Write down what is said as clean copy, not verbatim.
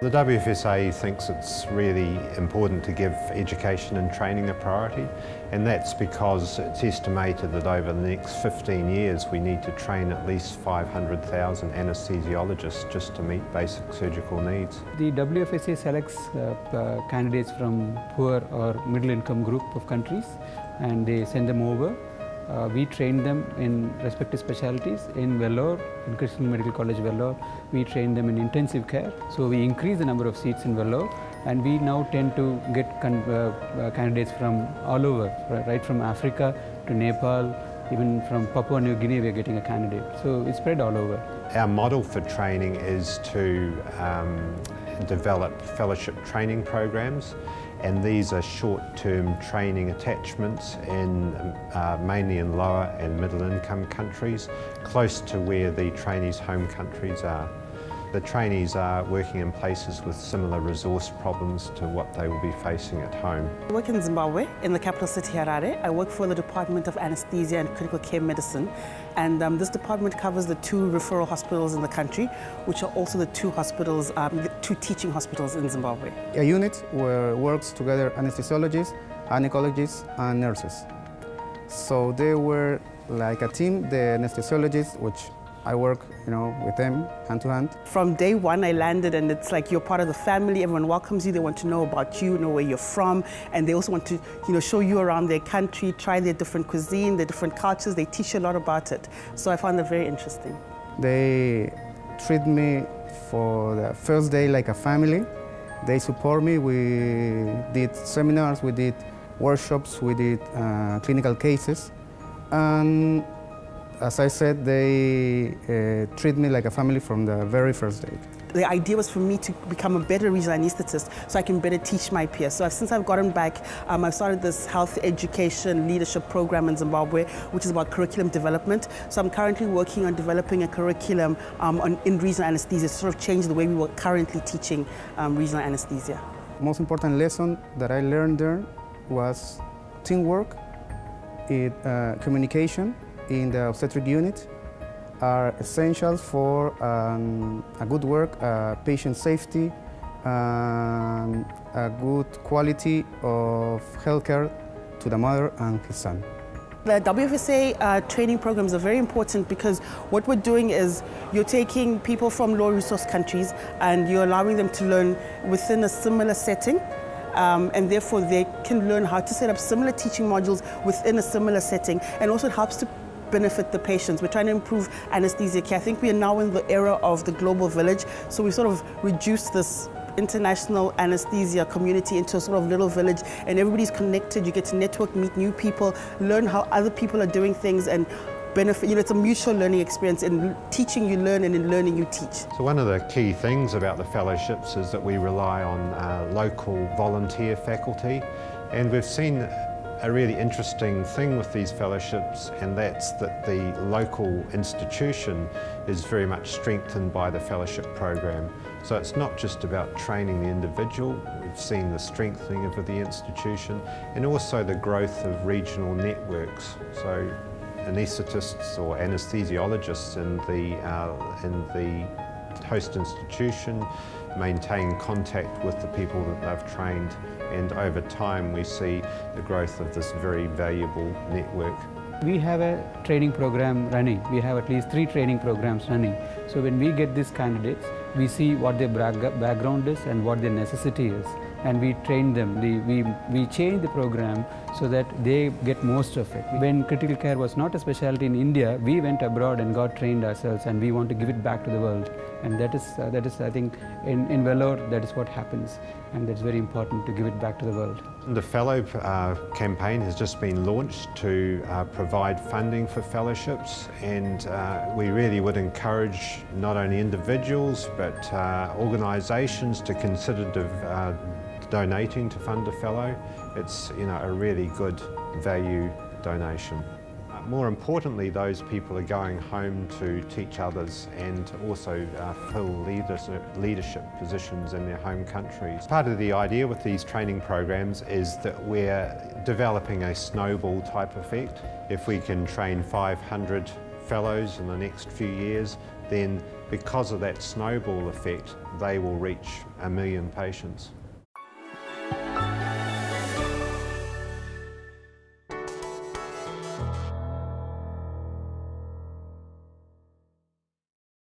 The WFSA thinks it's really important to give education and training a priority, and that's because it's estimated that over the next 15 years we need to train at least 500,000 anaesthesiologists just to meet basic surgical needs. The WFSA selects candidates from poor or middle income group of countries, and they send them over. We train them in respective specialties. In Vellore, in Christian Medical College Vellore, we train them in intensive care. So we increase the number of seats in Vellore, and we now tend to get candidates from all over, right from Africa to Nepal, even from Papua New Guinea we are getting a candidate. So it's spread all over. Our model for training is to develop fellowship training programs, and these are short-term training attachments mainly in lower and middle-income countries, close to where the trainees' home countries are. The trainees are working in places with similar resource problems to what they will be facing at home. I work in Zimbabwe, in the capital city Harare. I work for the Department of Anaesthesia and Critical Care Medicine, and this department covers the 2 referral hospitals in the country, which are also the 2 hospitals, the 2 teaching hospitals in Zimbabwe. A unit where works together anesthesiologists, gynecologists, and nurses. So they were like a team, the anesthesiologists, which I work, with them hand to hand. From day one, I landed, and it's like you're part of the family. Everyone welcomes you. They want to know about you, know where you're from, and they also want to, show you around their country, try their different cuisine, their different cultures. They teach you a lot about it. So I found that very interesting. They treat me for the first day like a family. They support me. We did seminars, we did workshops, we did clinical cases, and as I said, they treat me like a family from the very first day. The idea was for me to become a better regional anaesthetist so I can better teach my peers. So since I've gotten back, I've started this health education leadership program in Zimbabwe, which is about curriculum development. So I'm currently working on developing a curriculum in regional anesthesia to sort of change the way we were currently teaching regional anesthesia. The most important lesson that I learned there was teamwork, communication in the obstetric unit are essential for a good work, patient safety, and a good quality of healthcare to the mother and his son. The WFSA training programs are very important because what we're doing is you're taking people from low-resource countries and you're allowing them to learn within a similar setting. And therefore they can learn how to set up similar teaching modules within a similar setting, and also it helps to benefit the patients. We're trying to improve anesthesia care. I think we are now in the era of the global village, so we sort of reduced this international anesthesia community into a sort of little village, and everybody's connected. You get to network, meet new people, learn how other people are doing things, and benefit. It's a mutual learning experience. In teaching you learn, and in learning you teach. So one of the key things about the fellowships is that we rely on local volunteer faculty, and we've seen a really interesting thing with these fellowships, and that's that the local institution is very much strengthened by the fellowship program. So it's not just about training the individual, we've seen the strengthening of the institution and also the growth of regional networks. So anaesthetists or anaesthesiologists in the host institution maintain contact with the people that they've trained, and over time we see the growth of this very valuable network. We have a training program running. We have at least 3 training programs running. So when we get these candidates, we see what their background is and what their necessity is, and we train them. We change the program so that they get most of it. When critical care was not a specialty in India, we went abroad and got trained ourselves, and we want to give it back to the world. And that is I think, in Vellore, that is what happens, and that's very important to give it back to the world. The Fellow campaign has just been launched to provide funding for fellowships, and we really would encourage not only individuals but organisations to consider donating to fund a fellow. It's a really good value donation. More importantly, those people are going home to teach others and also fill leadership positions in their home countries. Part of the idea with these training programs is that we're developing a snowball type effect. If we can train 500 fellows in the next few years, then because of that snowball effect, they will reach 1 million patients.